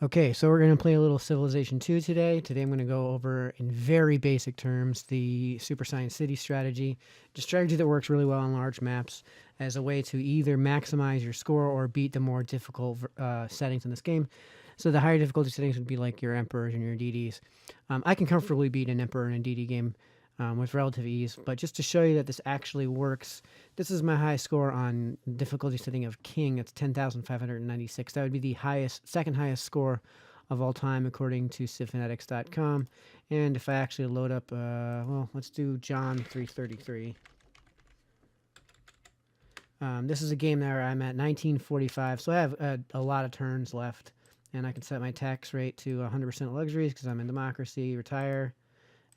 Okay, so we're going to play a little Civilization 2 today. Today I'm going to go over, in very basic terms, the Super Science City strategy. A strategy that works really well on large maps as a way to either maximize your score or beat the more difficult settings in this game. So the higher difficulty settings would be like your Emperors and your DDs. I can comfortably beat an Emperor in a DD game with relative ease, but just to show you that this actually works, this is my high score on difficulty setting of King. It's 10,596. That would be the second highest score of all time according to civfanatics.com. And if I actually load up, well, let's do John 333. This is a game there I'm at 1945, so I have a lot of turns left, and I can set my tax rate to 100% luxuries because I'm in democracy, retire,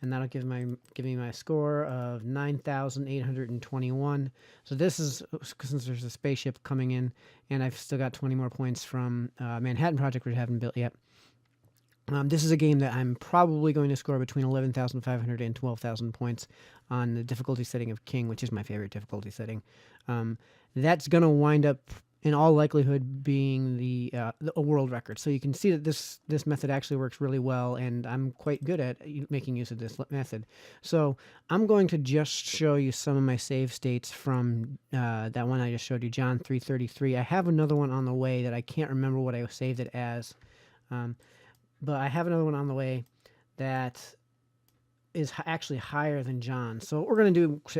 and that'll give me my score of 9,821. So this is, since there's a spaceship coming in, and I've still got 20 more points from Manhattan Project, which I haven't built yet. This is a game that I'm probably going to score between 11,500 and 12,000 points on the difficulty setting of King, which is my favorite difficulty setting. That's going to wind up, in all likelihood, being a world record. So you can see that this method actually works really well, and I'm quite good at making use of this method. So I'm going to just show you some of my save states from that one I just showed you, John 333. I have another one on the way that I can't remember what I saved it as, but I have another one on the way that is actually higher than John. So what we're going to do is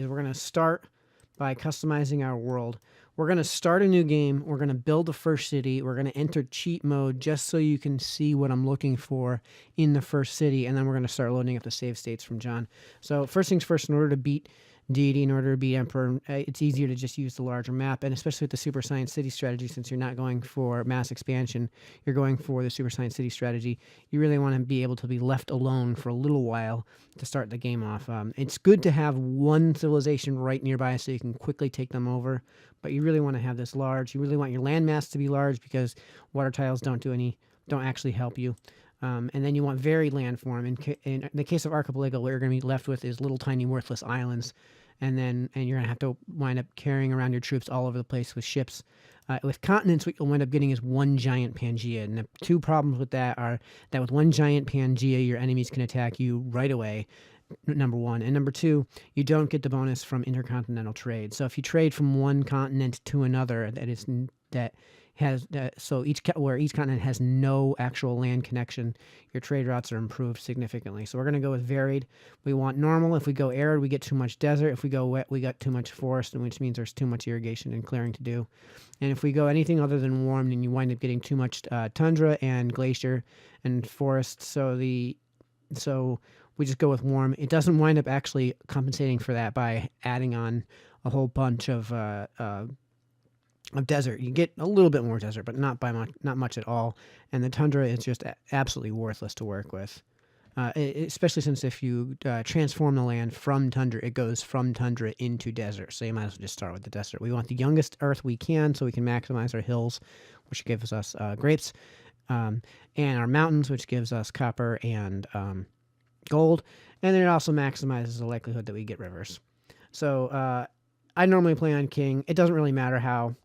we're going to start by customizing our world. We're going to start a new game. We're going to build the first city. We're going to enter cheat mode just so you can see what I'm looking for in the first city. And then we're going to start loading up the save states from John. So first things first, in order to beat Deity, in order to beat Emperor, it's easier to just use the larger map. And especially with the Super Science City strategy, since you're not going for mass expansion, you're going for the Super Science City strategy. You really want to be able to be left alone for a little while to start the game off. It's good to have one civilization right nearby so you can quickly take them over, but you really want to have this large. You really want your landmass to be large because water tiles don't actually help you. And then you want varied landform. In the case of Archipelago, what you're going to be left with is little tiny worthless islands, and you're going to have to wind up carrying around your troops all over the place with ships. With continents, what you'll wind up getting is one giant Pangea. And the two problems with that are that with one giant Pangea, your enemies can attack you right away, number one. And number two, you don't get the bonus from intercontinental trade. So if you trade from one continent to another, where each continent has no actual land connection, your trade routes are improved significantly. So we're going to go with varied. We want normal. If we go arid, we get too much desert. If we go wet, we got too much forest, which means there's too much irrigation and clearing to do. And if we go anything other than warm, then you wind up getting too much tundra and glacier and forest. So we just go with warm. It doesn't wind up actually compensating for that by adding on a whole bunch of desert. You get a little bit more desert, but not much at all. And the tundra is just absolutely worthless to work with, especially since if you transform the land from tundra, it goes from tundra into desert. So you might as well just start with the desert. We want the youngest earth we can so we can maximize our hills, which gives us grapes, and our mountains, which gives us copper and gold. And then it also maximizes the likelihood that we get rivers. So I normally play on King. It doesn't really matter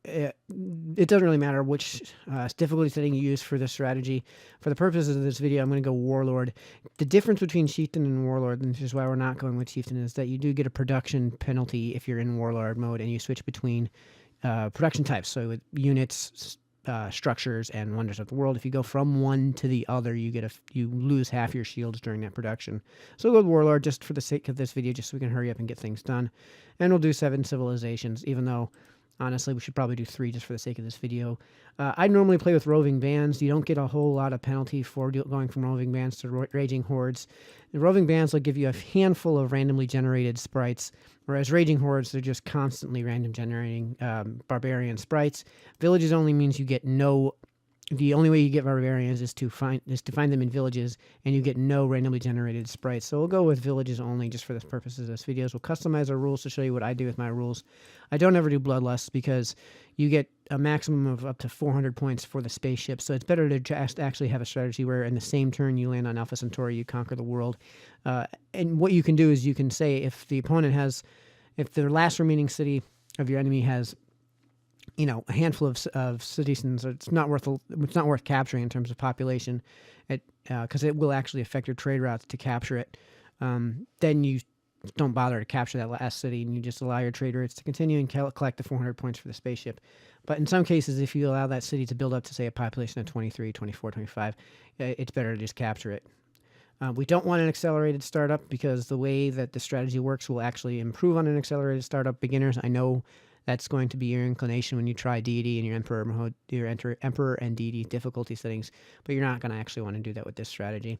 it doesn't really matter which difficulty setting you use for this strategy. For the purposes of this video, I'm going to go Warlord. The difference between Chieftain and Warlord, and this is why we're not going with Chieftain, is that you do get a production penalty if you're in Warlord mode and you switch between production types. So with units, structures, and wonders of the world, if you go from one to the other, you lose half your shields during that production. So we'll go with Warlord just for the sake of this video, just so we can hurry up and get things done. And we'll do 7 civilizations, even though honestly, we should probably do 3 just for the sake of this video. I normally play with roving bands. You don't get a whole lot of penalty for going from roving bands to raging hordes. The roving bands will give you a handful of randomly generated sprites, whereas raging hordes, they're just constantly random generating barbarian sprites. Villages only means you get no. The only way you get barbarians is to find them in villages, and you get no randomly generated sprites. So we'll go with villages only just for the purposes of this video. We'll customize our rules to show you what I do with my rules. I don't ever do bloodlusts because you get a maximum of up to 400 points for the spaceship. So it's better to just actually have a strategy where in the same turn you land on Alpha Centauri, you conquer the world. And what you can do is you can say if the last remaining city of your enemy has a handful of citizens. It's not worth capturing in terms of population, because it will actually affect your trade routes to capture it. Then you don't bother to capture that last city, and you just allow your trade routes to continue and collect the 400 points for the spaceship. But in some cases, if you allow that city to build up to, say, a population of 23, 24, 25, it's better to just capture it. We don't want an accelerated startup, because the way that the strategy works will actually improve on an accelerated startup. Beginners, I know that's going to be your inclination when you try deity and your emperor mode, your emperor and deity difficulty settings, but you're not going to actually want to do that with this strategy.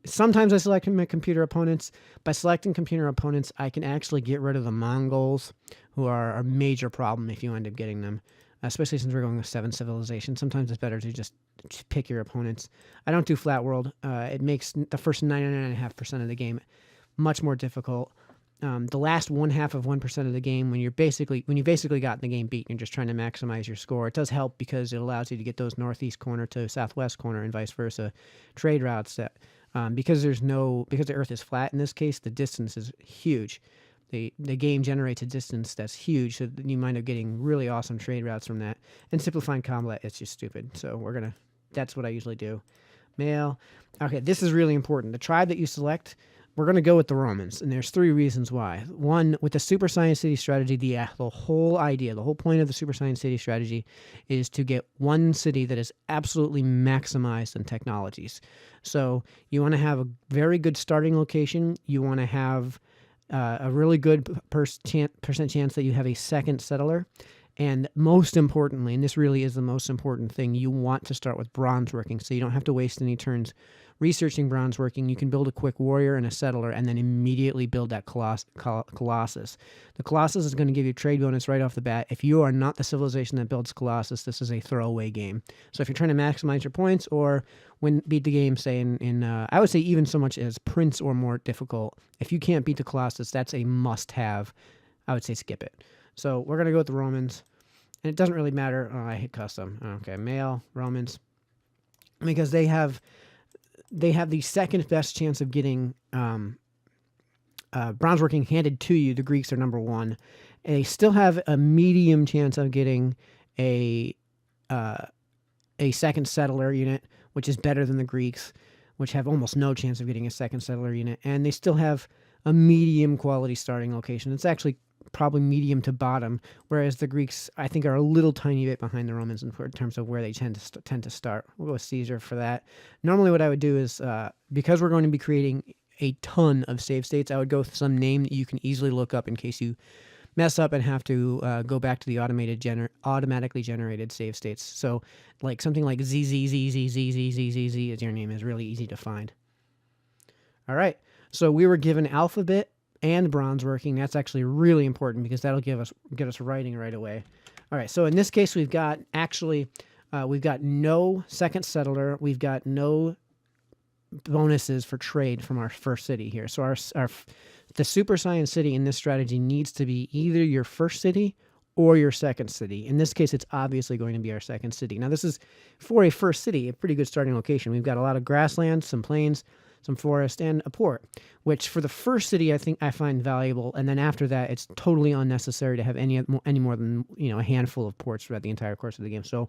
Sometimes I select my computer opponents. By selecting computer opponents, I can actually get rid of the Mongols, who are a major problem if you end up getting them, especially since we're going with 7 civilizations. Sometimes it's better to just pick your opponents. I don't do flat world. It makes the first 99.5% of the game much more difficult. The last 1/2 of 1% of the game, when you basically got the game beat, you're just trying to maximize your score. It does help because it allows you to get those northeast corner to southwest corner and vice versa trade routes that because the Earth is flat in this case, the distance is huge. The game generates a distance that's huge, so you might end up getting really awesome trade routes from that. And simplifying combat, it's just stupid. So that's what I usually do. Male. Okay, this is really important. The tribe that you select, we're going to go with the Romans, and there's 3 reasons why. One, with the Super Science City strategy, the whole point of the Super Science City strategy is to get one city that is absolutely maximized in technologies. So you want to have a very good starting location. You want to have a really good percent chance that you have a second settler. And most importantly, and this really is the most important thing, you want to start with bronze working, so you don't have to waste any turns researching bronze working. You can build a quick warrior and a settler and then immediately build that Colossus. The Colossus is going to give you trade bonus right off the bat. If you are not the civilization that builds Colossus, this is a throwaway game. So if you're trying to maximize your points or beat the game, say in I would say even so much as Prince or more difficult, if you can't beat the Colossus, that's a must-have. I would say skip it. So we're going to go with the Romans. And it doesn't really matter. Oh, I hit custom. Okay, male, Romans. Because they have the second best chance of getting bronze working handed to you. The Greeks are number 1. And they still have a medium chance of getting a second settler unit, which is better than the Greeks, which have almost no chance of getting a second settler unit. And they still have a medium quality starting location. It's actually probably medium to bottom, whereas the Greeks, I think, are a little tiny bit behind the Romans in terms of where they tend to start. We'll go with Caesar for that. Normally what I would do is, because we're going to be creating a ton of save states, I would go with some name that you can easily look up in case you mess up and have to go back to the automatically generated save states. So like something like ZZZZZZZZ as your name is really easy to find. All right, so we were given alphabet and bronze working. That's actually really important because that'll get us writing right away. All right, so in this case we've got no second settler, we've got no bonuses for trade from our first city here. So the Super Science City in this strategy needs to be either your first city or your second city. In this case, it's obviously going to be our second city. Now this is, for a first city, a pretty good starting location. We've got a lot of grasslands, some plains, some forest, and a port, which for the first city I find valuable, and then after that it's totally unnecessary to have any more than a handful of ports throughout the entire course of the game. So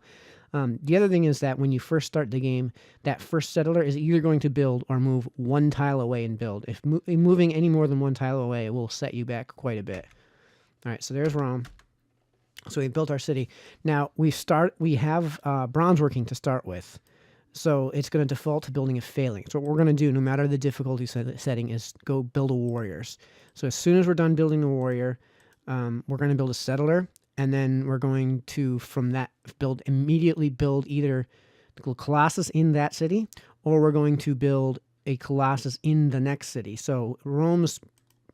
the other thing is that when you first start the game, that first settler is either going to build or move 1 tile away and build. If moving any more than 1 tile away, it will set you back quite a bit. All right, so there's Rome. So we built our city. Now we have bronze working to start with. So it's going to default to building a phalanx. So what we're going to do, no matter the difficulty setting, is go build a warriors. So as soon as we're done building the warrior, we're going to build a settler, and then we're going to, from that, immediately build either the Colossus in that city, or we're going to build a Colossus in the next city. So Rome's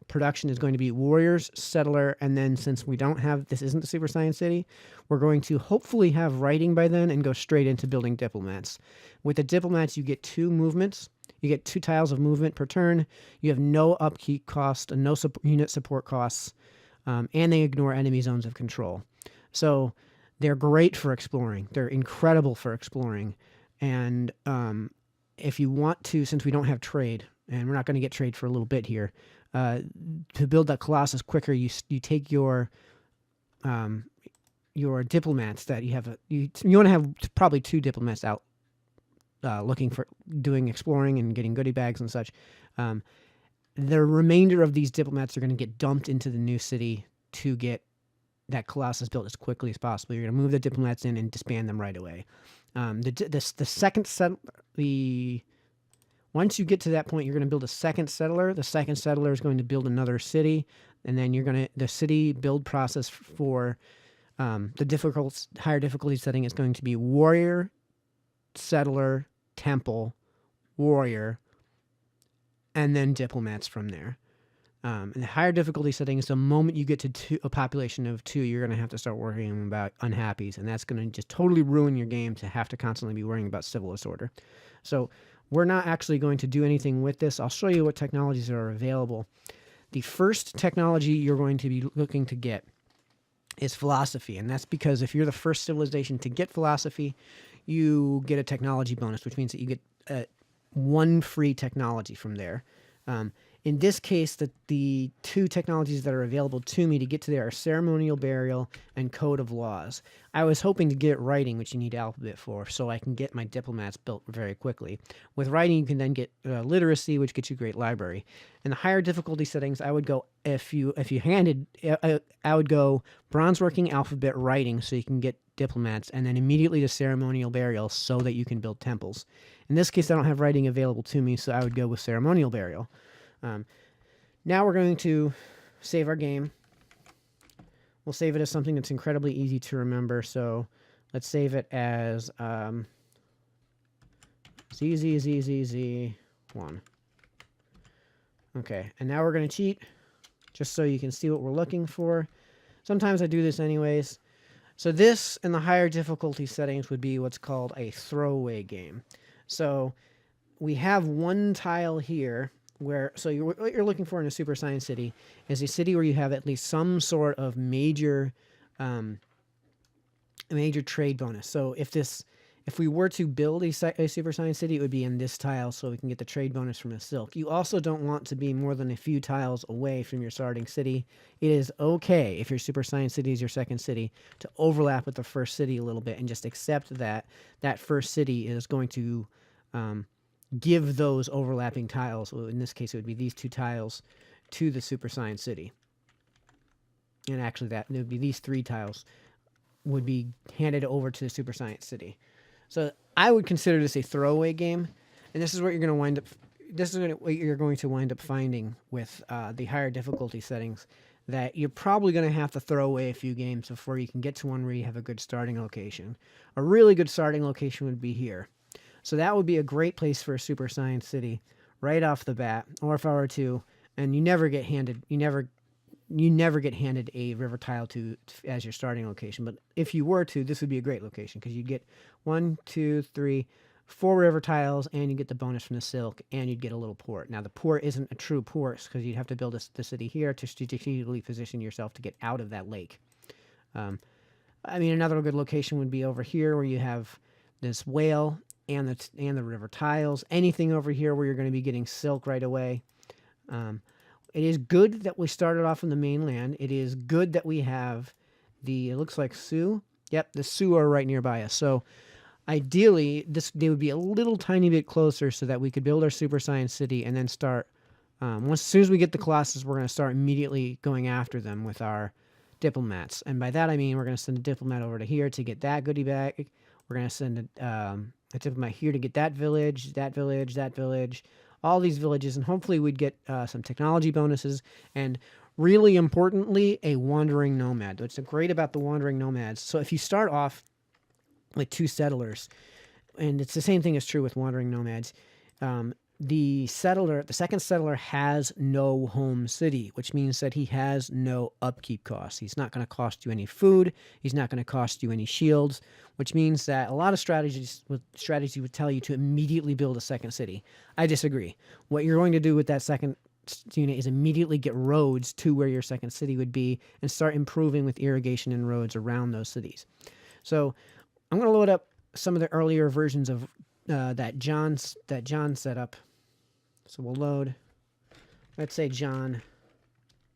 production is going to be warriors, settler, and then since this isn't the Super Science City, we're going to hopefully have writing by then and go straight into building diplomats. With the diplomats, you get 2 movements. You get 2 tiles of movement per turn. You have no upkeep cost and no unit support costs, and they ignore enemy zones of control. So they're great for exploring. They're incredible for exploring. And if you want to, since we don't have trade, and we're not going to get trade for a little bit here, to build that Colossus quicker, you take your your diplomats that you have. You want to have probably 2 diplomats out looking for doing exploring and getting goodie bags and such. The remainder of these diplomats are going to get dumped into the new city to get that Colossus built as quickly as possible. You're going to move the diplomats in and disband them right away. The second set, once you get to that point, you're going to build a second settler. The second settler is going to build another city, and then the city build process for the higher difficulty setting is going to be warrior, settler, temple, warrior, and then diplomats from there. And the higher difficulty setting is the moment you get to a population of 2, you're going to have to start worrying about unhappies, and that's going to just totally ruin your game to have to constantly be worrying about civil disorder. So we're not actually going to do anything with this. I'll show you what technologies are available. The first technology you're going to be looking to get is philosophy, and that's because if you're the first civilization to get philosophy, you get a technology bonus, which means that you get 1 free technology from there. In this case, the 2 technologies that are available to me to get to there are ceremonial burial and code of laws. I was hoping to get writing, which you need alphabet for, so I can get my diplomats built very quickly. With writing, you can then get literacy, which gets you a great library. In the higher difficulty settings, I would go I would go bronze working, alphabet, writing, so you can get diplomats, and then immediately to ceremonial burial so that you can build temples. In this case, I don't have writing available to me, so I would go with ceremonial burial. Now we're going to save our game. We'll save it as something that's incredibly easy to remember. So let's save it as ZZZZZ1. Okay, and now we're going to cheat just so you can see what we're looking for. Sometimes I do this anyways. So this in the higher difficulty settings would be what's called a throwaway game. So we have 1 tile here where, so what you're looking for in a super science city is a city where you have at least some sort of major trade bonus. So if we were to build a super science city, it would be in this tile so we can get the trade bonus from the silk. You also don't want to be more than a few tiles away from your starting city. It is okay if your super science city is your second city to overlap with the first city a little bit and just accept that that first city is going to give those overlapping tiles, well, in this case it would be these 2 tiles, to the super science city. And actually that it would be these 3 tiles would be handed over to the super science city. So I would consider this a throwaway game, and this is what you're going to wind up. This is what you're going to wind up finding with the higher difficulty settings. That you're probably going to have to throw away a few games before you can get to one where you have a good starting location. A really good starting location would be here. So that would be a great place for a super science city right off the bat. Or if I were to, and you never get handed a river tile as your starting location. But if you were to, this would be a great location because you'd get 1, 2, 3, 4 river tiles, and you get the bonus from the silk, and you'd get a little port. Now the port isn't a true port because you'd have to build the city here to strategically position yourself to get out of that lake. I mean, another good location would be over here where you have this whale and the river tiles. Anything over here where you're going to be getting silk right away. It is good that we started off on the mainland. It is good that we have it looks like Sioux. Yep, the Sioux are right nearby us. So ideally, they would be a little tiny bit closer so that we could build our super science city and then start. As soon as we get the Colossus, we're going to start immediately going after them with our diplomats. And by that I mean we're going to send a diplomat over to here to get that goodie bag. We're going to send a diplomat here to get that village, that village, that village. All these villages, and hopefully we'd get some technology bonuses, and really importantly, a wandering nomad. What's great about the wandering nomads, so if you start off with 2 settlers, and it's the same thing is true with wandering nomads, the second settler has no home city, which means that he has no upkeep costs. He's not going to cost you any food. He's not going to cost you any shields, which means that a lot of strategy would tell you to immediately build a second city. I disagree. What you're going to do with that second unit is immediately get roads to where your second city would be and start improving with irrigation and roads around those cities. So I'm going to load up some of the earlier versions of that John set up. So we'll load, let's say John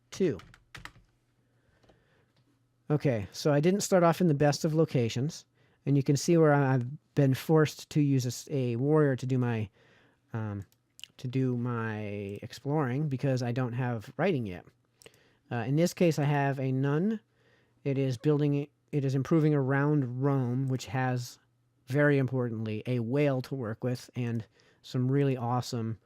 2. Okay, so I didn't start off in the best of locations, and you can see where I've been forced to use a warrior um, to do my exploring because I don't have writing yet. In this case, I have a nun. It is building. It is improving around Rome, which has, very importantly, a whale to work with and some really awesome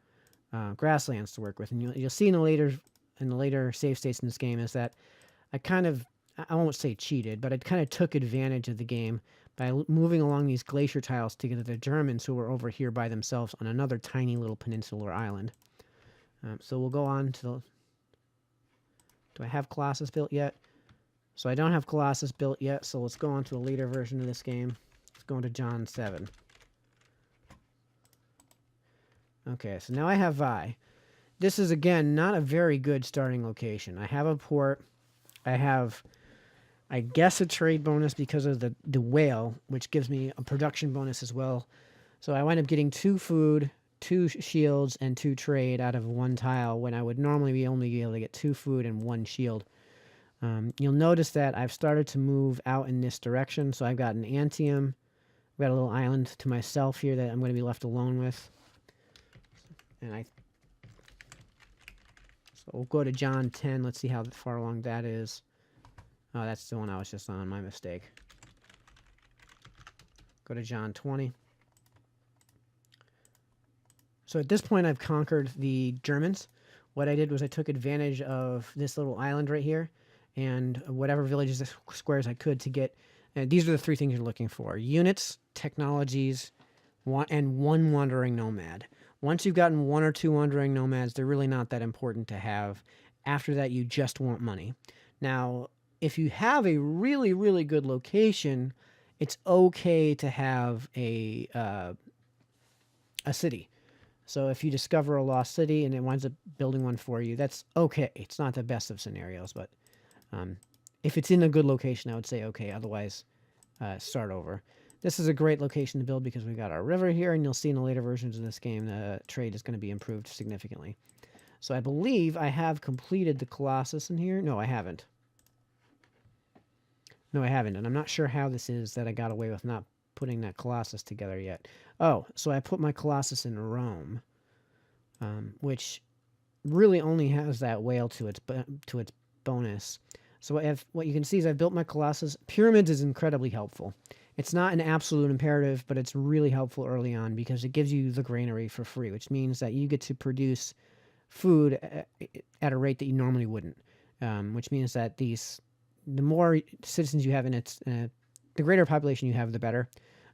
grasslands to work with. And you'll see in the later save states in this game is that I won't say cheated, but I kind of took advantage of the game by moving along these glacier tiles to get to the Germans who were over here by themselves on another tiny little peninsular island. So we'll go on to the... Do I have Colossus built yet? So I don't have Colossus built yet, so let's go on to a later version of this game. Let's go into John 7. Okay, so now I have Vi. This is, again, not a very good starting location. I have a port. I have, I guess, a trade bonus because of the whale, which gives me a production bonus as well. So I wind up getting 2 food, 2 shields, and 2 trade out of 1 tile when I would normally only be able to get 2 food and 1 shield. You'll notice that I've started to move out in this direction. So I've got an Antium. I've got a little island to myself here that I'm going to be left alone with. And so we'll go to John 10. Let's see how far along that is. Oh, that's the one I was just on. My mistake. Go to John 20. So at this point, I've conquered the Germans. What I did was I took advantage of this little island right here and whatever villages, squares I could to get. And these are the 3 things you're looking for: units, technologies, and 1 wandering nomad. Once you've gotten 1 or 2 wandering nomads, they're really not that important to have. After that, you just want money. Now, if you have a really, really good location, it's okay to have a city. So if you discover a lost city and it winds up building one for you, that's okay. It's not the best of scenarios, but if it's in a good location, I would say okay. Otherwise, start over. This is a great location to build because we've got our river here, and you'll see in the later versions of this game the trade is going to be improved significantly. So I believe I have completed the Colossus in here. No, I haven't. No, I haven't, and I'm not sure how this is that I got away with not putting that Colossus together yet. Oh, so I put my Colossus in Rome, which really only has that whale to its bonus. So what you can see is I've built my Colossus. Pyramids is incredibly helpful. It's not an absolute imperative, but it's really helpful early on because it gives you the granary for free, which means that you get to produce food at a rate that you normally wouldn't, which means that the more citizens you have in its, the greater population you have, the better.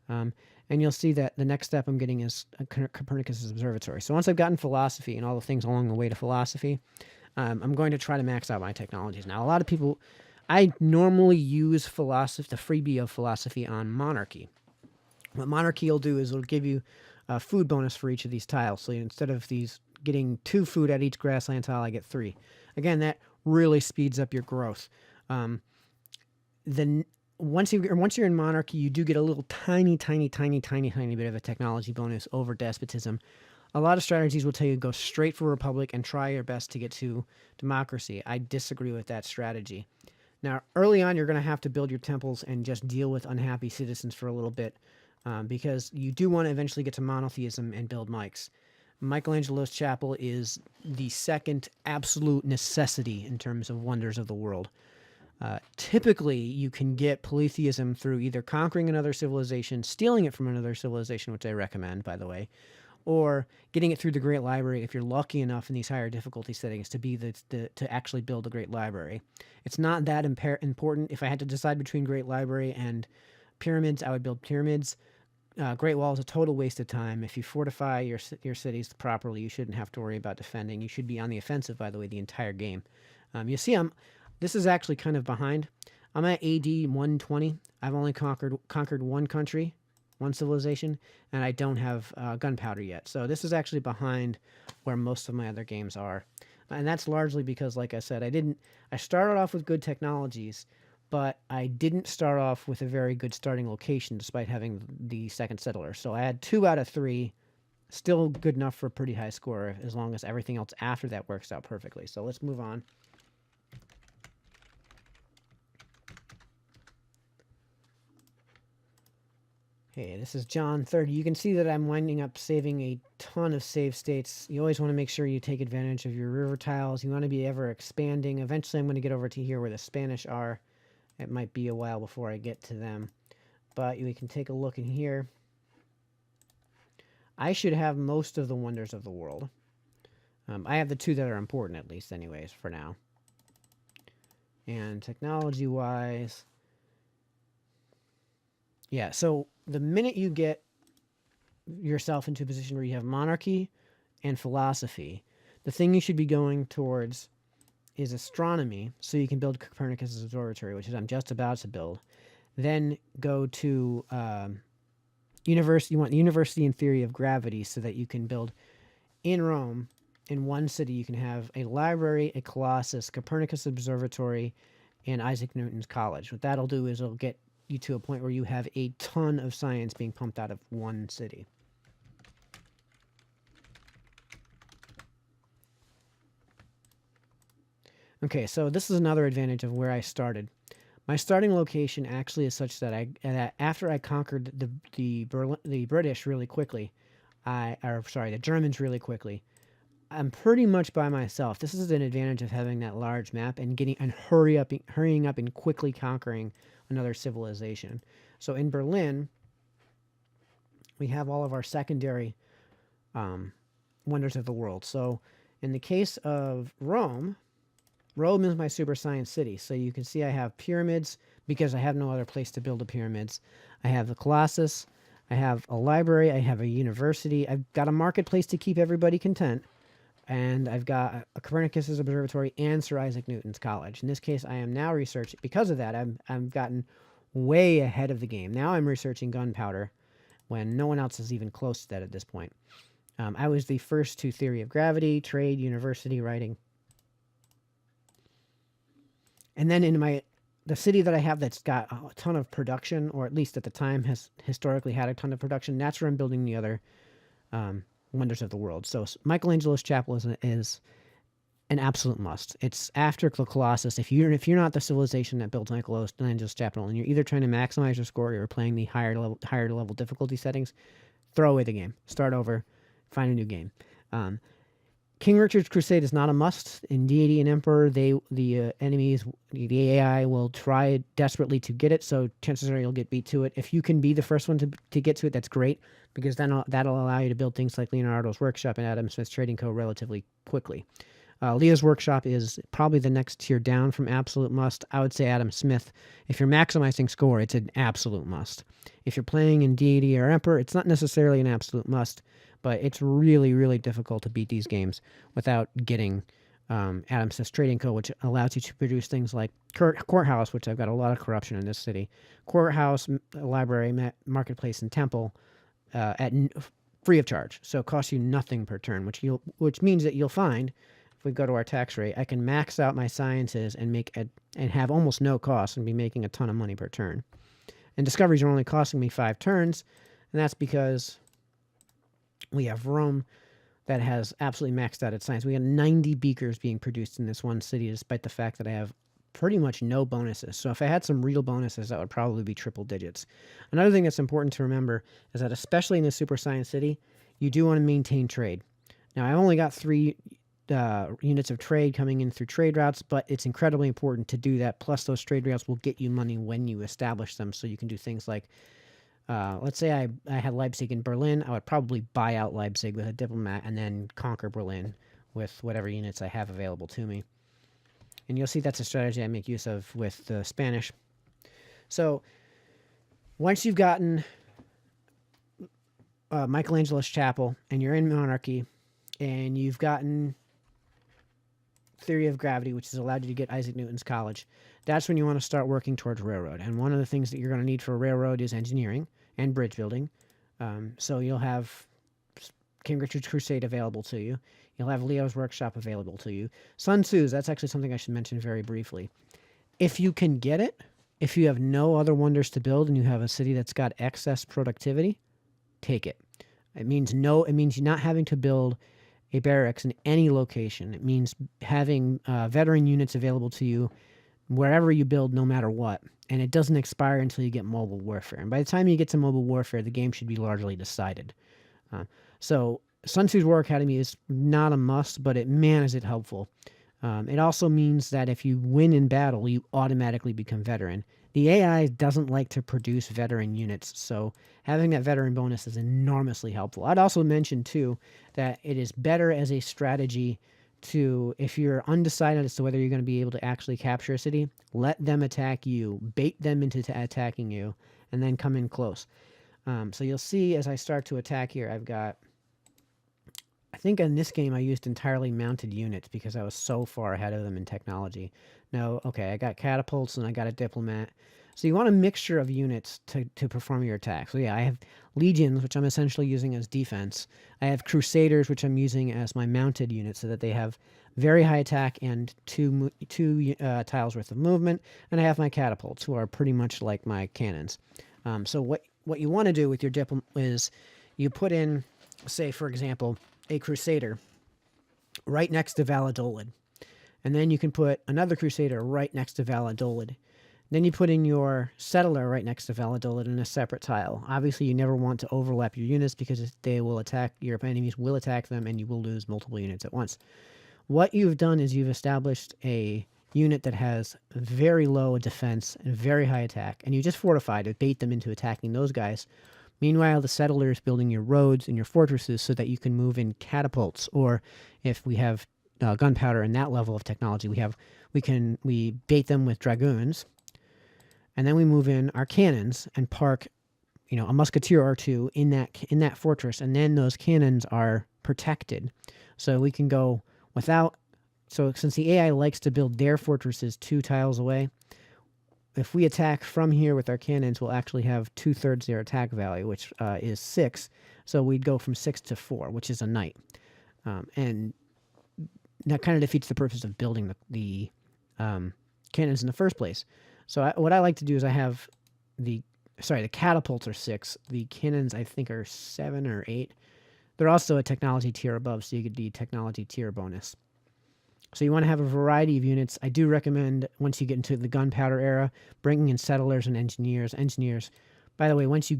And you'll see that the next step I'm getting is Copernicus' observatory. So once I've gotten philosophy and all the things along the way to philosophy, I'm going to try to max out my technologies. Now, a lot of people, I normally use philosophy, the freebie of philosophy on monarchy. What monarchy will do is it'll give you a food bonus for each of these tiles. So instead of these getting 2 food at each grassland tile, I get 3. Again, that really speeds up your growth. Then once you're in monarchy, you do get a little tiny bit of a technology bonus over despotism. A lot of strategies will tell you go straight for republic and try your best to get to democracy. I disagree with that strategy. Now, early on, you're going to have to build your temples and just deal with unhappy citizens for a little bit because you do want to eventually get to monotheism and build Mike's. Michelangelo's chapel is the second absolute necessity in terms of wonders of the world. Typically, you can get polytheism through either conquering another civilization, stealing it from another civilization, which I recommend, by the way, or getting it through the Great Library if you're lucky enough in these higher difficulty settings to be to actually build a Great Library. It's not that important. If I had to decide between Great Library and pyramids, I would build pyramids. Great Wall is a total waste of time. If you fortify your cities properly, you shouldn't have to worry about defending. You should be on the offensive, by the way, the entire game. You see, this is actually kind of behind. I'm at AD 120. I've only conquered 1 country, 1 civilization, and I don't have gunpowder yet. So this is actually behind where most of my other games are. And that's largely because, like I said, I started off with good technologies, but I didn't start off with a very good starting location despite having the second settler. So I had 2 out of 3, still good enough for a pretty high score as long as everything else after that works out perfectly. So let's move on. Okay, this is John 30. You can see that I'm winding up saving a ton of save states. You always want to make sure you take advantage of your river tiles. You want to be ever expanding. Eventually, I'm going to get over to here where the Spanish are. It might be a while before I get to them. But we can take a look in here. I should have most of the wonders of the world. I have the two that are important, at least, anyways, for now. And technology-wise... Yeah, so the minute you get yourself into a position where you have monarchy and philosophy, the thing you should be going towards is astronomy, so you can build Copernicus' observatory, which is I'm just about to build. Then go to university. You want university in theory of gravity, so that you can build in Rome, in one city, you can have a library, a Colossus, Copernicus Observatory, and Isaac Newton's College. What that'll do is it'll get you to a point where you have a ton of science being pumped out of one city. Okay, so this is another advantage of where I started. My starting location actually is such that after I conquered the British really quickly, the Germans really quickly, I'm pretty much by myself. This is an advantage of having that large map and hurrying up and quickly conquering another civilization. So in Berlin, we have all of our secondary wonders of the world. So in the case of Rome, Rome is my super science city. So you can see I have pyramids because I have no other place to build the pyramids. I have the Colossus. I have a library. I have a university. I've got a marketplace to keep everybody content. And I've got a Copernicus Observatory and Sir Isaac Newton's College. In this case, I am now researching, because of that, I've gotten way ahead of the game. Now I'm researching gunpowder when no one else is even close to that at this point. I was the first to theory of gravity, trade, university, writing. And then in the city that I have that's got a ton of production, or at least at the time has historically had a ton of production, that's where I'm building the other wonders of the world. So Michelangelo's chapel is an absolute must. It's after the Colossus. If you're not the civilization that builds Michelangelo's chapel, and you're either trying to maximize your score or you're playing the higher level difficulty settings, throw away the game. Start over. Find a new game. King Richard's Crusade is not a must. In Deity and Emperor, the enemies, the AI will try desperately to get it, so chances are you'll get beat to it. If you can be the first one to get to it, that's great, because then that'll allow you to build things like Leonardo's Workshop and Adam Smith's Trading Co. relatively quickly. Leo's Workshop is probably the next tier down from absolute must. I would say Adam Smith. If you're maximizing score, it's an absolute must. If you're playing in Deity or Emperor, it's not necessarily an absolute must, but it's really, really difficult to beat these games without getting Adam Smith's Trading Co., which allows you to produce things like Courthouse, which I've got a lot of corruption in this city, Courthouse, Library, Marketplace, and Temple at free of charge. So it costs you nothing per turn, which means that you'll find, if we go to our tax rate, I can max out my sciences and have almost no cost and be making a ton of money per turn. And discoveries are only costing me 5 turns, and that's because we have Rome that has absolutely maxed out its science. We have 90 beakers being produced in this one city, despite the fact that I have pretty much no bonuses. So if I had some real bonuses, that would probably be triple digits. Another thing that's important to remember is that, especially in a super science city, you do want to maintain trade. Now, I've only got 3 units of trade coming in through trade routes, but it's incredibly important to do that. Plus, those trade routes will get you money when you establish them, so you can do things like, let's say I had Leipzig in Berlin. I would probably buy out Leipzig with a diplomat and then conquer Berlin with whatever units I have available to me. And you'll see that's a strategy I make use of with the Spanish. So once you've gotten Michelangelo's chapel and you're in monarchy and you've gotten theory of gravity, which has allowed you to get Isaac Newton's College, that's when you want to start working towards railroad. And one of the things that you're going to need for a railroad is engineering and bridge building. So you'll have King Richard's Crusade available to you. You'll have Leo's Workshop available to you. Sun Tzu's, that's actually something I should mention very briefly. If you can get it, if you have no other wonders to build and you have a city that's got excess productivity, take it. It means you're not having to build a barracks in any location. It means having veteran units available to you wherever you build, no matter what. and it doesn't expire until you get mobile warfare. And by the time you get to mobile warfare, the game should be largely decided. So Sun Tzu's War Academy is not a must, but man, is it helpful. It also means that if you win in battle, you automatically become veteran. The AI doesn't like to produce veteran units, so having that veteran bonus is enormously helpful. I'd also mention, too, that it is better as a strategy to, if you're undecided as to whether you're going to be able to actually capture a city, let them attack you, bait them into attacking you, and then come in close. So you'll see as I start to attack here, I've got, I think in this game I used entirely mounted units because I was so far ahead of them in technology. No, okay, I got catapults and I got a diplomat. So you want a mixture of units to perform your attack. So yeah, I have legions, which I'm essentially using as defense. I have crusaders, which I'm using as my mounted units so that they have very high attack and two tiles worth of movement. And I have my catapults, who are pretty much like my cannons. So what you want to do with your diplomat is you put in, say, for example, a crusader right next to Valladolid. And then you can put another crusader right next to Valladolid. Then you put in your settler right next to Valladolid in a separate tile. Obviously, you never want to overlap your units because they will attack, your enemies will attack them, and you will lose multiple units at once. What you've done is you've established a unit that has very low defense and very high attack, and you just fortify to bait them into attacking those guys. Meanwhile, the settler is building your roads and your fortresses so that you can move in catapults, or if we have gunpowder and that level of technology, we bait them with dragoons, and then we move in our cannons and park, a musketeer or two in that fortress, and then those cannons are protected, so we can go without. So since the AI likes to build their fortresses 2 tiles away, if we attack from here with our cannons, we'll actually have 2/3 their attack value, which is 6. So we'd go from 6 to 4, which is a knight. And that kind of defeats the purpose of building the cannons in the first place. So what I like to do is I have the catapults are 6. The cannons, I think, are 7 or 8. They're also a technology tier above, so you get the technology tier bonus. So you want to have a variety of units. I do recommend, once you get into the gunpowder era, bringing in settlers and engineers. By the way, once you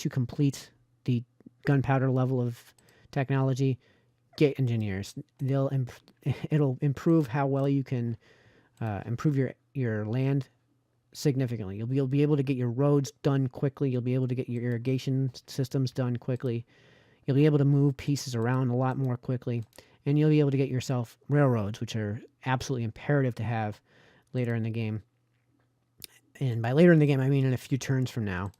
complete the gunpowder level of technology, get engineers. It'll improve how well you can improve your land significantly. You'll be able to get your roads done quickly. You'll be able to get your irrigation systems done quickly. You'll be able to move pieces around a lot more quickly. And you'll be able to get yourself railroads, which are absolutely imperative to have later in the game. And by later in the game, I mean in a few turns from now.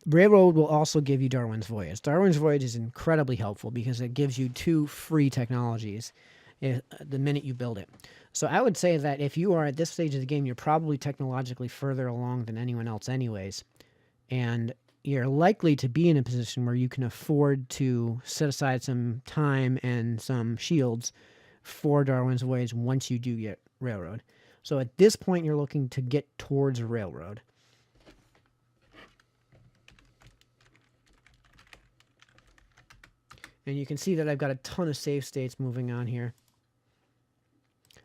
Railroad will also give you Darwin's Voyage. Darwin's Voyage is incredibly helpful because it gives you 2 free technologies the minute you build it. So I would say that if you are at this stage of the game, you're probably technologically further along than anyone else anyways. And you're likely to be in a position where you can afford to set aside some time and some shields for Darwin's Voyage once you do get railroad. So at this point, you're looking to get towards railroad. And you can see that I've got a ton of save states moving on here.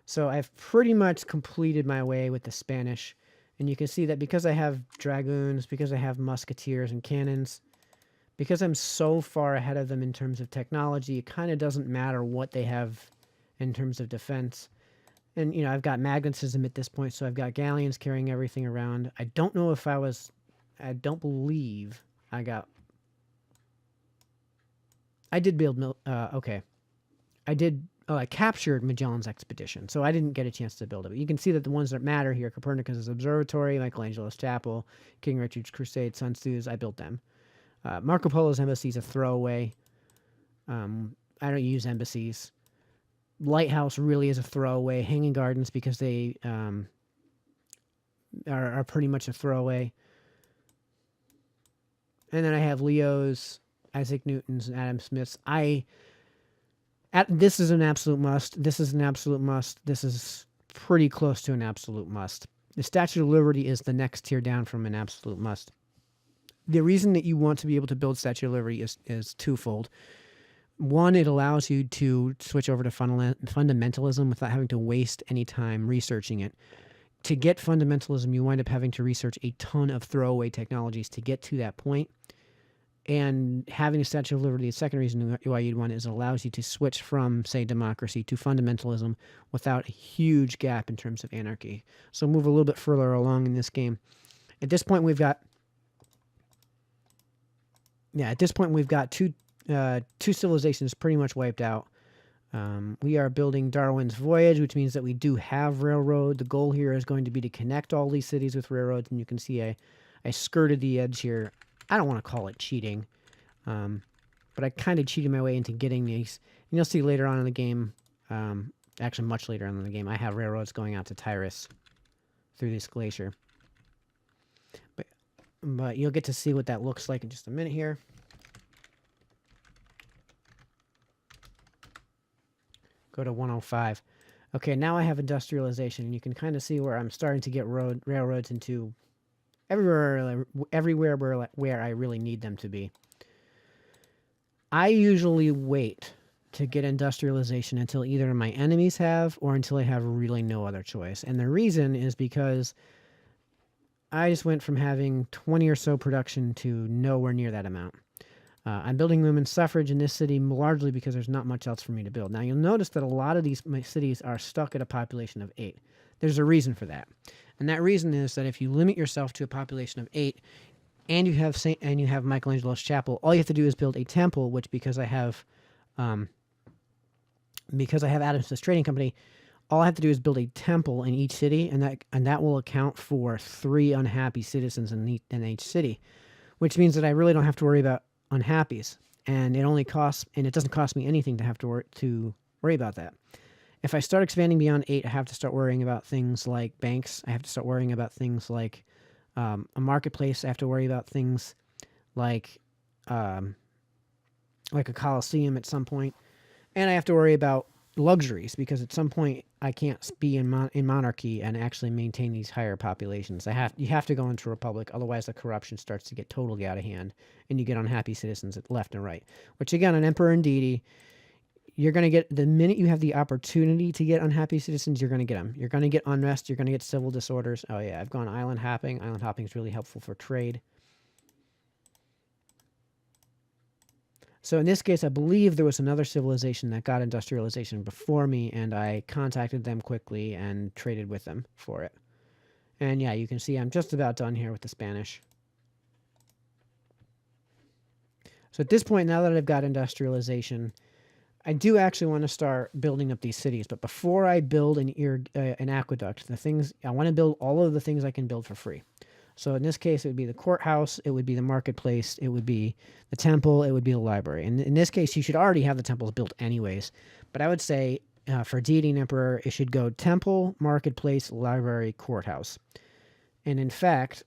So I've pretty much completed my way with the Spanish. And you can see that because I have dragoons, because I have musketeers and cannons, because I'm so far ahead of them in terms of technology, it kind of doesn't matter what they have in terms of defense. And, I've got magnetism at this point, so I've got galleons carrying everything around. I don't believe I got... I did build... okay. I captured Magellan's expedition, so I didn't get a chance to build it. But you can see that the ones that matter here, Copernicus' Observatory, Michelangelo's Chapel, King Richard's Crusade, Sun Tzu's, I built them. Marco Polo's embassy is a throwaway. I don't use embassies. Lighthouse really is a throwaway. Hanging Gardens, because they are pretty much a throwaway. And then I have Leo's, Isaac Newton's, and Adam Smith's. This is an absolute must. This is an absolute must. This is pretty close to an absolute must. The Statue of Liberty is the next tier down from an absolute must. The reason that you want to be able to build Statue of Liberty is twofold. One, it allows you to switch over to fundamentalism without having to waste any time researching it. to get fundamentalism, you wind up having to research a ton of throwaway technologies to get to that point. And having a Statue of Liberty, the second reason why you'd want it is it allows you to switch from, say, democracy to fundamentalism without a huge gap in terms of anarchy. So move a little bit further along in this game. At this point, we've got two civilizations pretty much wiped out. We are building Darwin's Voyage, which means that we do have railroad. The goal here is going to be to connect all these cities with railroads, and you can see I skirted the edge here. I don't want to call it cheating, but I kind of cheated my way into getting these. And you'll see later on in the game, actually much later on in the game, I have railroads going out to Tyrus through this glacier. But you'll get to see what that looks like in just a minute here. Go to 105. Okay, now I have industrialization, and you can kind of see where I'm starting to get railroads into everywhere where I really need them to be. I usually wait to get industrialization until either my enemies have or until I have really no other choice. And the reason is because I just went from having 20 or so production to nowhere near that amount. I'm building women's suffrage in this city largely because there's not much else for me to build. Now, you'll notice that a lot of these cities are stuck at a population of 8. There's a reason for that. And that reason is that if you limit yourself to a population of 8 and you have Michelangelo's chapel, all you have to do is build a temple, which because I have Adams' trading company, all I have to do is build a temple in each city, and that will account for 3 unhappy citizens in each city, which means that I really don't have to worry about unhappies, and it doesn't cost me anything to have to worry about that. If I start expanding beyond 8, I have to start worrying about things like banks. I have to start worrying about things like a marketplace. I have to worry about things like a coliseum at some point, and I have to worry about luxuries because at some point I can't be in monarchy and actually maintain these higher populations. You have to go into a republic, otherwise the corruption starts to get totally out of hand, and you get unhappy citizens at left and right. Which again, an emperor and deity, you're going to get the minute you have the opportunity to get unhappy citizens, you're going to get them. You're going to get unrest. You're going to get civil disorders. Oh yeah, I've gone island hopping. Island hopping is really helpful for trade. So in this case, I believe there was another civilization that got industrialization before me, and I contacted them quickly and traded with them for it. And yeah, you can see I'm just about done here with the Spanish. So at this point, now that I've got industrialization, I do actually want to start building up these cities. But before I build an aqueduct, I want to build all of the things I can build for free. So in this case, it would be the courthouse, it would be the marketplace, it would be the temple, it would be the library. And in this case, you should already have the temples built anyways. But I would say for deity and emperor, it should go temple, marketplace, library, courthouse. And in fact,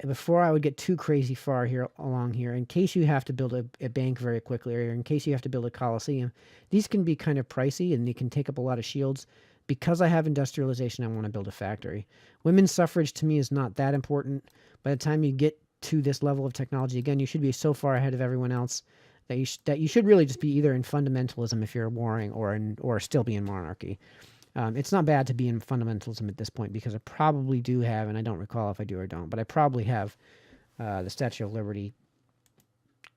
before I would get too crazy far along here, in case you have to build a bank very quickly, or in case you have to build a coliseum, these can be kind of pricey and they can take up a lot of shields. Because I have industrialization, I want to build a factory. Women's suffrage to me is not that important. By the time you get to this level of technology, again, you should be so far ahead of everyone else that you should really just be either in fundamentalism if you're warring or still be in monarchy. It's not bad to be in fundamentalism at this point because I probably do have, and I don't recall if I do or don't, but I probably have the Statue of Liberty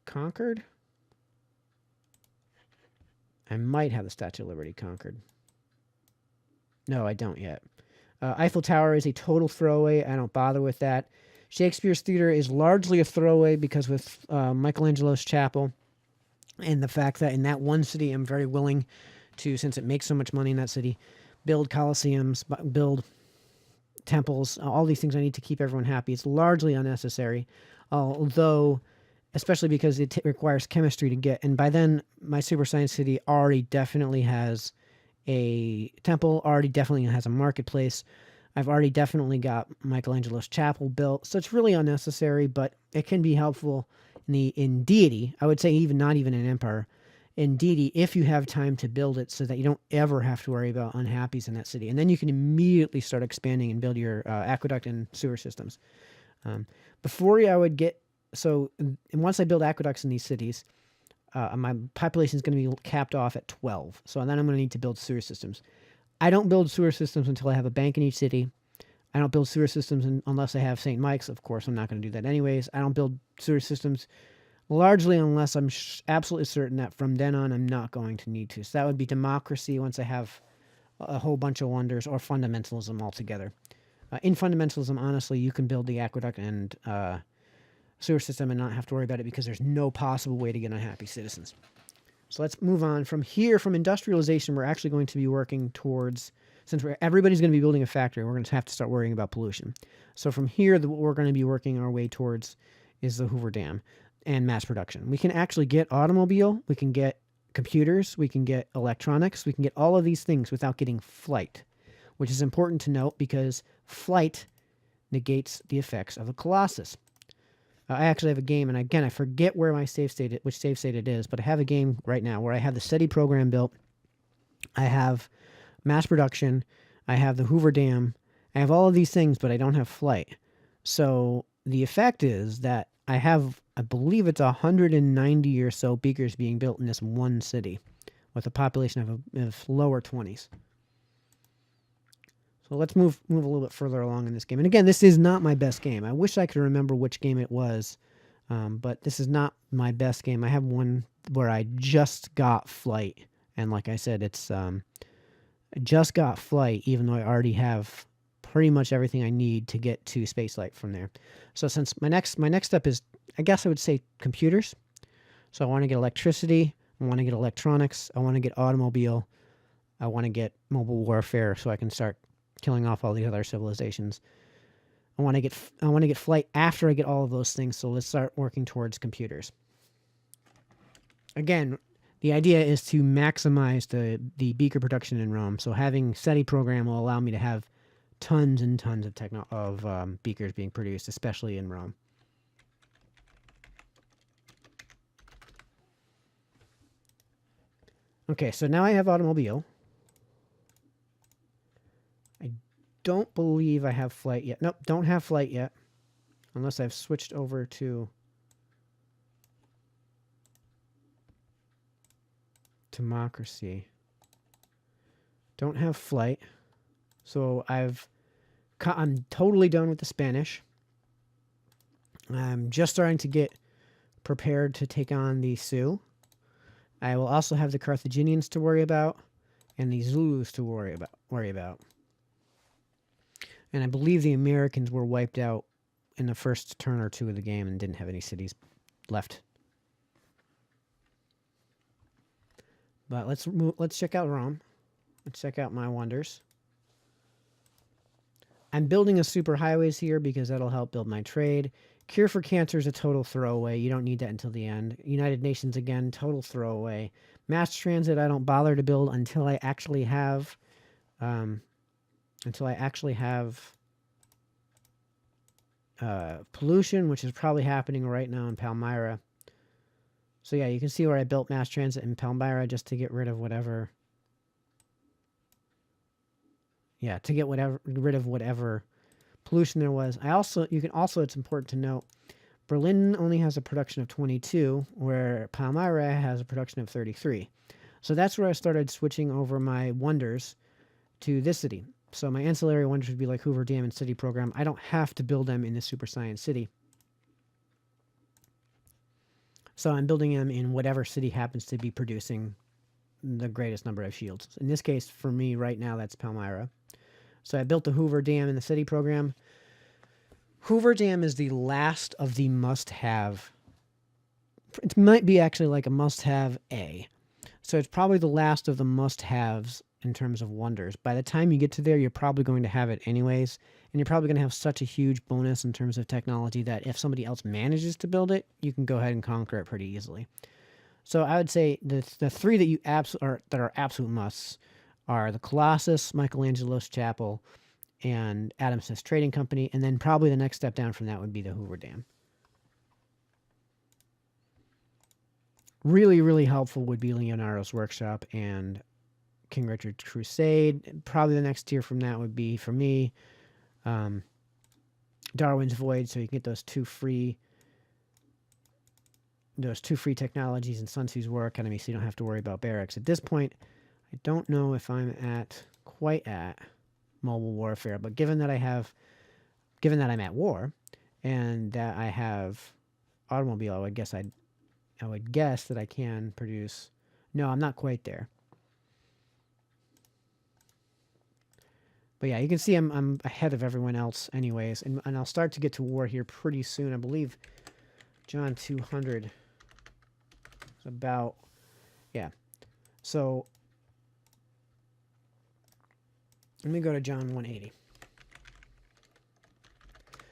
conquered. I might have the Statue of Liberty conquered. No, I don't yet. Eiffel Tower is a total throwaway. I don't bother with that. Shakespeare's Theater is largely a throwaway because with Michelangelo's chapel and the fact that in that one city I'm very willing to, since it makes so much money in that city, build coliseums, build temples, all these things I need to keep everyone happy. It's largely unnecessary, although, especially because it requires chemistry to get. And by then, my super science city already definitely has a temple, already definitely has a marketplace. I've already definitely got Michelangelo's chapel built, so it's really unnecessary, but it can be helpful in deity. I would say not even an empire. In deity, if you have time to build it so that you don't ever have to worry about unhappies in that city. And then you can immediately start expanding and build your aqueduct and sewer systems. Before I would get... So once I build aqueducts in these cities, my population is going to be capped off at 12. So then I'm going to need to build sewer systems. I don't build sewer systems until I have a bank in each city. I don't build sewer systems unless I have St. Mike's. Of course, I'm not going to do that anyways. I don't build sewer systems largely unless I'm absolutely certain that from then on I'm not going to need to. So that would be democracy once I have a whole bunch of wonders, or fundamentalism altogether. In fundamentalism, honestly, you can build the aqueduct and sewer system and not have to worry about it because there's no possible way to get unhappy citizens. So let's move on. From here, from industrialization, we're actually going to be working towards, since everybody's going to be building a factory, we're going to have to start worrying about pollution. So from here, what we're going to be working our way towards is the Hoover Dam and mass production. We can actually get automobile, we can get computers, we can get electronics, we can get all of these things without getting flight, which is important to note because flight negates the effects of a colossus. I actually have a game, and again, I forget where my save state, which save state it is, but I have a game right now where I have the SETI program built. I have mass production. I have the Hoover Dam. I have all of these things, but I don't have flight. So the effect is that I have, I believe it's 190 or so beakers being built in this one city with a population of lower 20s. So let's move a little bit further along in this game. And again, this is not my best game. I wish I could remember which game it was, but this is not my best game. I have one where I just got flight. And like I said, it's just got flight, even though I already have pretty much everything I need to get to spaceflight from there. So since my next step is, I guess I would say computers. So I want to get electricity. I want to get electronics. I want to get automobile. I want to get mobile warfare so I can start killing off all the other civilizations. I want to get flight after I get all of those things. So let's start working towards computers. Again, the idea is to maximize the beaker production in Rome. So having SETI program will allow me to have tons and tons of beakers being produced, especially in Rome. Okay, so now I have automobile. I don't believe I have flight yet. Nope, don't have flight yet. Unless I've switched over to democracy. Don't have flight. So I'm totally done with the Spanish. I'm just starting to get prepared to take on the Sioux. I will also have the Carthaginians to worry about and the Zulus to worry about. And I believe the Americans were wiped out in the first turn or two of the game and didn't have any cities left. But let's check out Rome. Let's check out my wonders. I'm building a superhighways here because that'll help build my trade. Cure for cancer is a total throwaway. You don't need that until the end. United Nations, again, total throwaway. Mass transit, I don't bother to build until I actually have pollution, which is probably happening right now in Palmyra. So yeah, you can see where I built mass transit in Palmyra just to get rid of whatever. Yeah, to get rid of whatever pollution there was. It's important to note, Berlin only has a production of 22, where Palmyra has a production of 33. So that's where I started switching over my wonders to this city. So my ancillary wonders would be like Hoover Dam and City Program. I don't have to build them in the Super Science City. So I'm building them in whatever city happens to be producing the greatest number of shields. In this case, for me right now, that's Palmyra. So I built the Hoover Dam in the City Program. Hoover Dam is the last of the must-have. It might be actually like a must-have A. So it's probably the last of the must-haves in terms of wonders. By the time you get to there, you're probably going to have it anyways. And you're probably going to have such a huge bonus in terms of technology that if somebody else manages to build it, you can go ahead and conquer it pretty easily. So I would say the three that are absolute musts are the Colossus, Michelangelo's Chapel, and Adam Smith's Trading Company, and then probably the next step down from that would be the Hoover Dam. Really, really helpful would be Leonardo's Workshop and King Richard's Crusade. Probably the next tier from that would be, for me, Darwin's Void, so you can get those two free technologies in Sun Tzu's War Academy, so you don't have to worry about barracks. At this point, I don't know if I'm quite at mobile warfare. But given that I'm at war, and that I have automobile, I would guess that I can produce. No, I'm not quite there. But yeah, you can see I'm ahead of everyone else anyways, and I'll start to get to war here pretty soon. I believe John 200 is about, yeah. So let me go to John 180.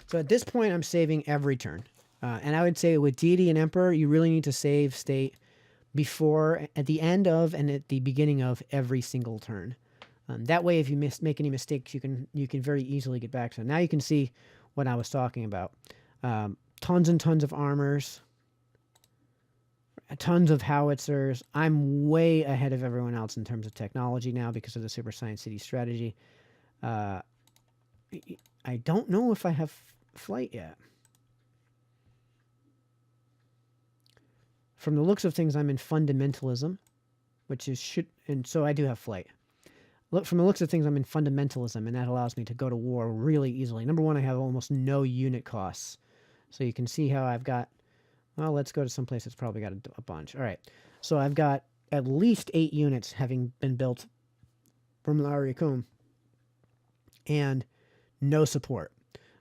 So at this point, I'm saving every turn. And I would say with deity and emperor, you really need to save state before, at the end of, and at the beginning of every single turn. That way, if you make any mistakes, you can very easily get back to it. Now you can see what I was talking about. Tons and tons of armors, tons of howitzers. I'm way ahead of everyone else in terms of technology now because of the Super Science City strategy. I don't know if I have flight yet. From the looks of things, I'm in fundamentalism, and so I do have flight. Look, from the looks of things, I'm in fundamentalism, and that allows me to go to war really easily. Number one, I have almost no unit costs. So you can see how I've got, well, let's go to some place that's probably got a bunch. All right. So I've got at least 8 units having been built from Lariacum and no support.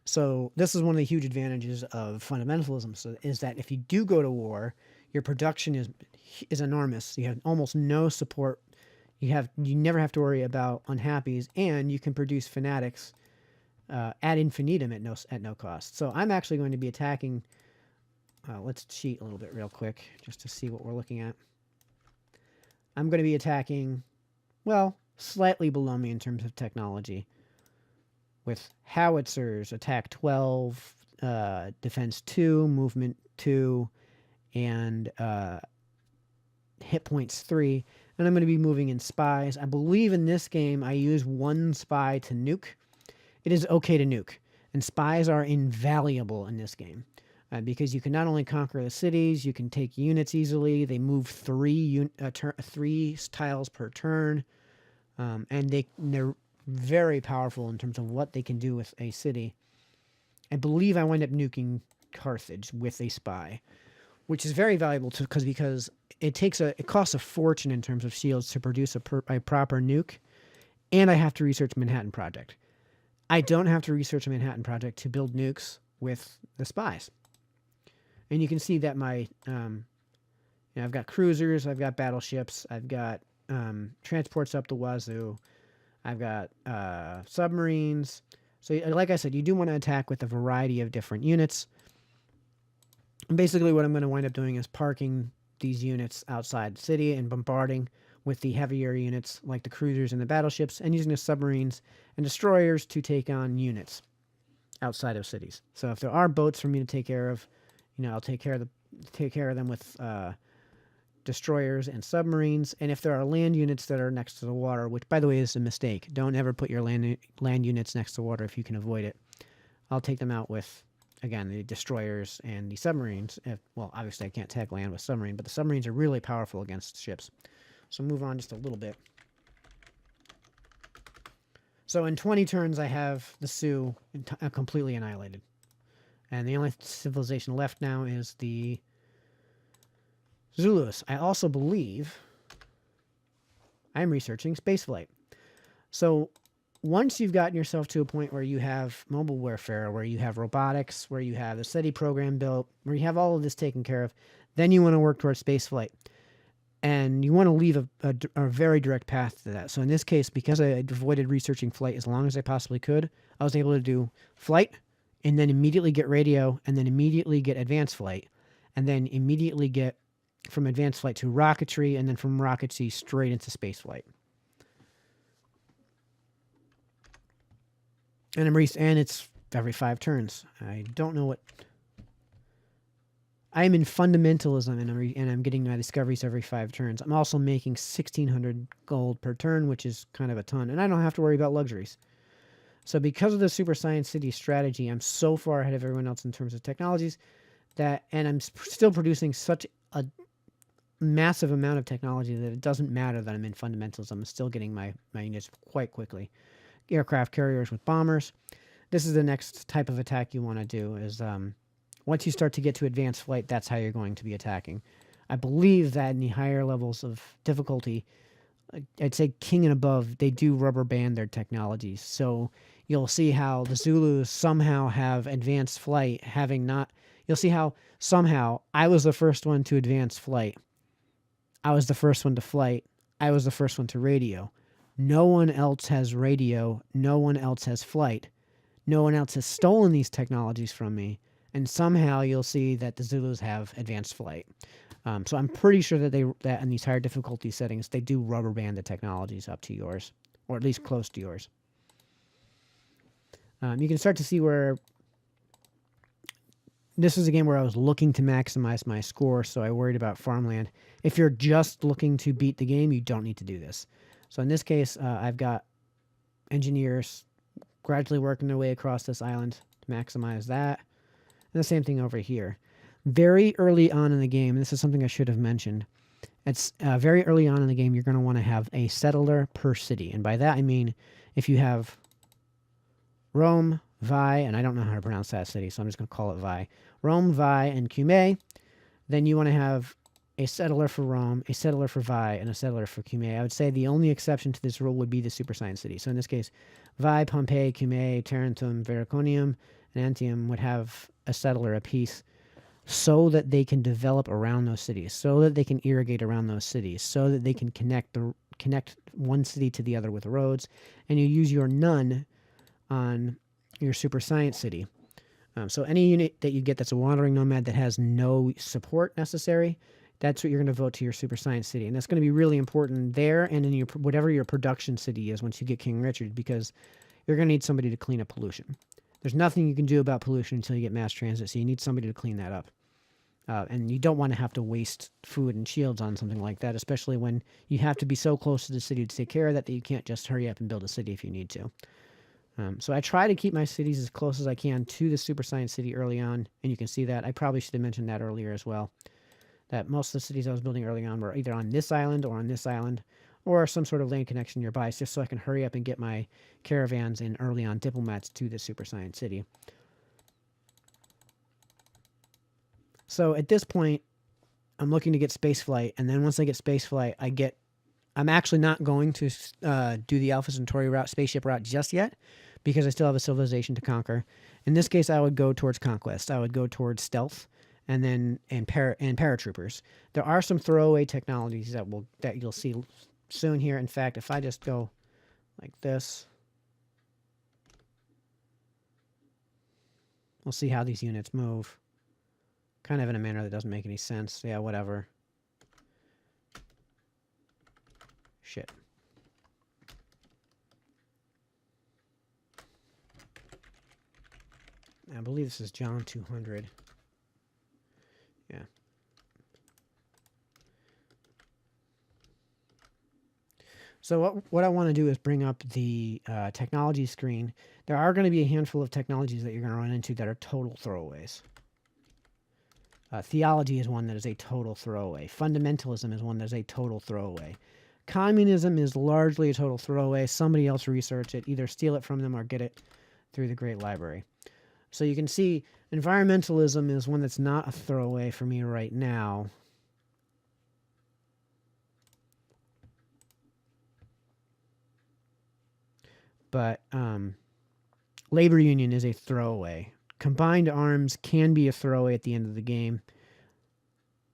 So this is one of the huge advantages of fundamentalism, so is that if you do go to war, your production is enormous. You have almost no support. You never have to worry about unhappies, and you can produce fanatics ad infinitum at no cost. So I'm actually going to be attacking. Let's cheat a little bit real quick just to see what we're looking at. I'm going to be attacking, well, slightly below me in terms of technology, with howitzers, attack 12, defense 2, movement 2, and hit points 3. And I'm going to be moving in spies. I believe in this game I use 1 spy to nuke. It is okay to nuke. And spies are invaluable in this game. Because you can not only conquer the cities, you can take units easily. They move 3 tiles per turn. And they're very powerful in terms of what they can do with a city. I believe I wind up nuking Carthage with a spy, which is very valuable because it costs a fortune in terms of shields to produce a proper nuke, and I have to research Manhattan Project. I don't have to research a Manhattan Project to build nukes with the spies. And you can see that I've got cruisers, I've got battleships, I've got transports up the wazoo, I've got submarines. So like I said, you do want to attack with a variety of different units. And basically what I'm going to wind up doing is parking these units outside the city and bombarding with the heavier units like the cruisers and the battleships, and using the submarines and destroyers to take on units outside of cities. So if there are boats for me to take care of, I'll take care of them with destroyers and submarines. And if there are land units that are next to the water, which by the way is a mistake, don't ever put your land units next to water if you can avoid it. I'll take them out with, again, the destroyers and the submarines. Well, obviously I can't attack land with submarine, but the submarines are really powerful against ships. So move on just a little bit. So in 20 turns, I have the Sioux completely annihilated. And the only civilization left now is the Zulus. I also believe I'm researching spaceflight. So once you've gotten yourself to a point where you have mobile warfare, where you have robotics, where you have the SETI program built, where you have all of this taken care of, then you want to work towards spaceflight. And you want to leave a very direct path to that. So in this case, because I avoided researching flight as long as I possibly could, I was able to do flight, and then immediately get radio, and then immediately get advanced flight, and then immediately get from advanced flight to rocketry, and then from rocketry straight into space flight. And it's every 5 turns. I don't know what. I am in fundamentalism, and I'm getting my discoveries every 5 turns. I'm also making 1,600 gold per turn, which is kind of a ton, and I don't have to worry about luxuries. So because of the Super Science City strategy, I'm so far ahead of everyone else in terms of technologies and I'm still producing such a massive amount of technology that it doesn't matter that I'm in fundamentalism. I'm still getting my units quite quickly. aircraft carriers with bombers. This is the next type of attack you want to do is once you start to get to advanced flight, that's how you're going to be attacking. I believe that in the higher levels of difficulty, I'd say king and above, they do rubber band their technologies. So you'll see how the Zulus somehow have advanced flight, having not. You'll see how somehow I was the first one to advance flight. I was the first one to flight. I was the first one to radio. No one else has radio. No one else has flight. No one else has stolen these technologies from me. And somehow you'll see that the Zulus have advanced flight. So I'm pretty sure that that in these higher difficulty settings, they do rubber band the technologies up to yours, or at least close to yours. You can start to see where this is a game where I was looking to maximize my score, so I worried about farmland. If you're just looking to beat the game, you don't need to do this. So in this case, I've got engineers gradually working their way across this island to maximize that. And the same thing over here. Very early on in the game, this is something I should have mentioned. It's very early on in the game, you're going to want to have a settler per city. And by that, I mean if you have Rome, Vi, and I don't know how to pronounce that city, so I'm just going to call it Vi. Rome, Vi, and Cumae, then you want to have a settler for Rome, a settler for Vi, and a settler for Cumae. I would say the only exception to this rule would be the superscience city. So in this case, Vi, Pompeii, Cumae, Tarentum, Vericonium, and Antium would have a settler apiece so that they can develop around those cities, so that they can irrigate around those cities, so that they can connect one city to the other with roads, and you use your none on your super science city. So any unit that you get that's a wandering nomad that has no support necessary, that's what you're going to vote to your super science city. And that's going to be really important there and in your whatever your production city is once you get King Richard, because you're going to need somebody to clean up pollution. There's nothing you can do about pollution until you get mass transit, so you need somebody to clean that up. And you don't want to have to waste food and shields on something like that, especially when you have to be so close to the city to take care of that you can't just hurry up and build a city if you need to. So I try to keep my cities as close as I can to the super science city early on, and you can see that. I probably should have mentioned that earlier as well, that most of the cities I was building early on were either on this island or some sort of land connection nearby, just so I can hurry up and get my caravans and early on diplomats to the super science city. So at this point, I'm looking to get spaceflight, and then once I get spaceflight, I'm actually not going to do the Alpha Centauri route, spaceship route just yet, because I still have a civilization to conquer. In this case, I would go towards conquest. I would go towards stealth, and then and paratroopers. There are some throwaway technologies that you'll see soon here. In fact, if I just go like this, we'll see how these units move. Kind of in a manner that doesn't make any sense. Yeah, whatever. Shit. I believe this is John 200. Yeah. So what I want to do is bring up the technology screen. There are going to be a handful of technologies that you're going to run into that are total throwaways. Theology is one that is a total throwaway. Fundamentalism is one that is a total throwaway. Communism is largely a total throwaway. Somebody else research it, either steal it from them or get it through the Great Library. So you can see environmentalism is one that's not a throwaway for me right now. But labor union is a throwaway. Combined arms can be a throwaway at the end of the game.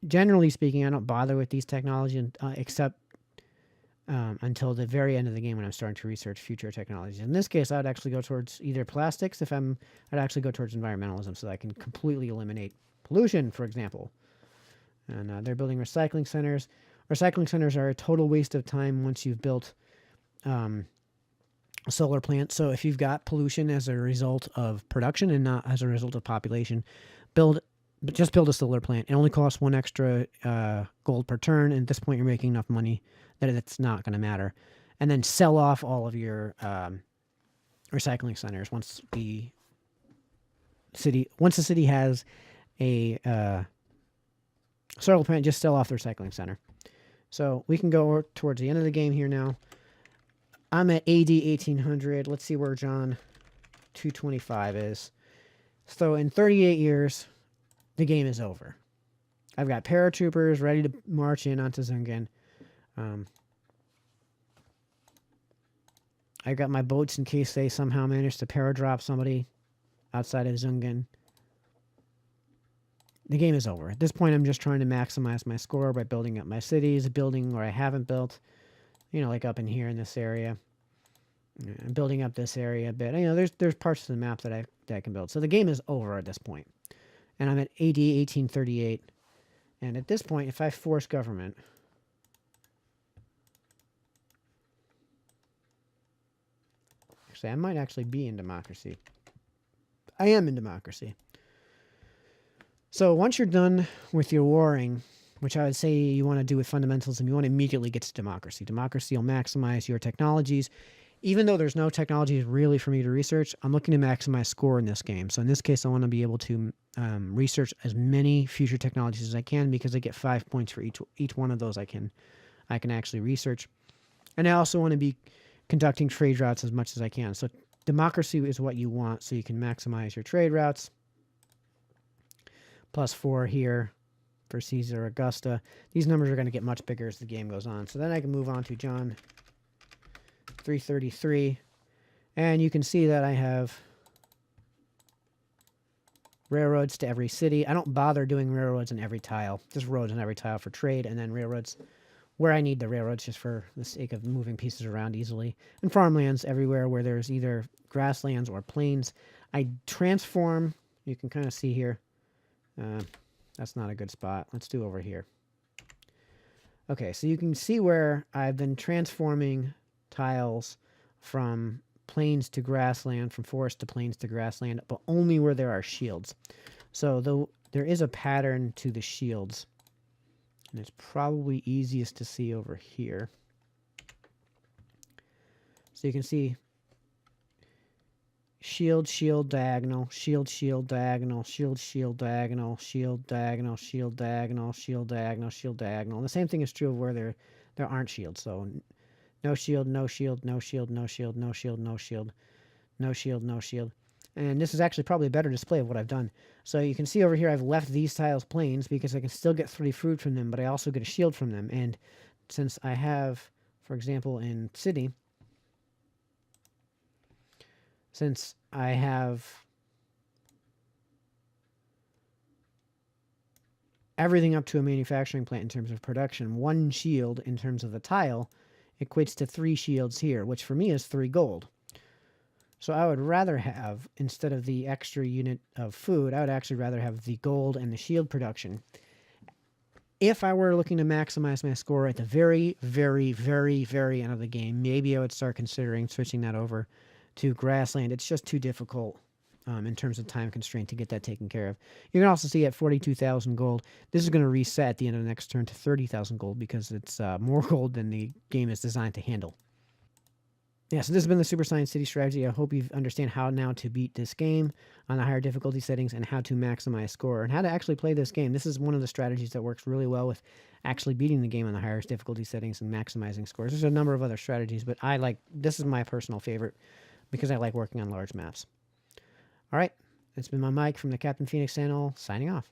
Generally speaking, I don't bother with these technologies except until the very end of the game when I'm starting to research future technologies. In this case, I would actually go towards either plastics I'd actually go towards environmentalism so that I can completely eliminate pollution, for example. And they're building recycling centers. Recycling centers are a total waste of time once you've built a solar plant. So if you've got pollution as a result of production and not as a result of population, just build a solar plant. It only costs 1 extra gold per turn, and at this point you're making enough money that it's not going to matter. And then sell off all of your recycling centers once the city has a solar plant. Just sell off the recycling center. So we can go towards the end of the game here now. I'm at AD 1800. Let's see where John 225 is. So in 38 years, the game is over. I've got paratroopers ready to march in onto Zungen. I got my boats in case they somehow manage to paradrop somebody outside of Zungen. The game is over. At this point, I'm just trying to maximize my score by building up my cities, building where I haven't built, like up in here in this area. I'm building up this area a bit. There's parts of the map that I can build. So the game is over at this point. And I'm at AD 1838. And at this point, if I force government, actually, I might actually be in democracy. I am in democracy. So once you're done with your warring, which I would say you want to do with fundamentalism, you want to immediately get to democracy. Democracy will maximize your technologies. Even though there's no technologies really for me to research, I'm looking to maximize score in this game. So in this case, I want to be able to research as many future technologies as I can because I get 5 points for each one of those I can actually research. And I also want to be conducting trade routes as much as I can. So democracy is what you want so you can maximize your trade routes. +4 here for Caesar Augusta. These numbers are going to get much bigger as the game goes on. So then I can move on to John 333. And you can see that I have railroads to every city. I don't bother doing railroads in every tile. Just roads in every tile for trade, and then railroads where I need the railroads just for the sake of moving pieces around easily. And farmlands everywhere where there's either grasslands or plains. I transform, you can kind of see here. That's not a good spot. Let's do over here. Okay, so you can see where I've been transforming tiles from plains to grassland, from forest to plains to grassland, but only where there are shields. So though there is a pattern to the shields, and it's probably easiest to see over here. So you can see shield, shield, diagonal, shield, shield, diagonal, shield, shield, diagonal, shield, diagonal, shield, diagonal, shield, diagonal, shield, diagonal. And the same thing is true of where there aren't shields. So no shield, no shield, no shield, no shield, no shield, no shield, no shield, no shield. And this is actually probably a better display of what I've done. So you can see over here I've left these tiles plains because I can still get 3 food from them, but I also get a shield from them. And since I have, for example, in city, since I have everything up to a manufacturing plant in terms of production, 1 shield in terms of the tile equates to 3 shields here, which for me is 3 gold. So I would rather have, instead of the extra unit of food, I would actually rather have the gold and the shield production. If I were looking to maximize my score at the very, very, very, very end of the game, maybe I would start considering switching that over to grassland. It's just too difficult in terms of time constraint to get that taken care of. You can also see at 42,000 gold, this is going to reset at the end of the next turn to 30,000 gold because it's more gold than the game is designed to handle. Yeah, so this has been the Super Science City strategy. I hope you understand how now to beat this game on the higher difficulty settings and how to maximize score and how to actually play this game. This is one of the strategies that works really well with actually beating the game on the higher difficulty settings and maximizing scores. There's a number of other strategies, but this is my personal favorite because I like working on large maps. All right, it's been my Mike from the Captain Phoenix channel, signing off.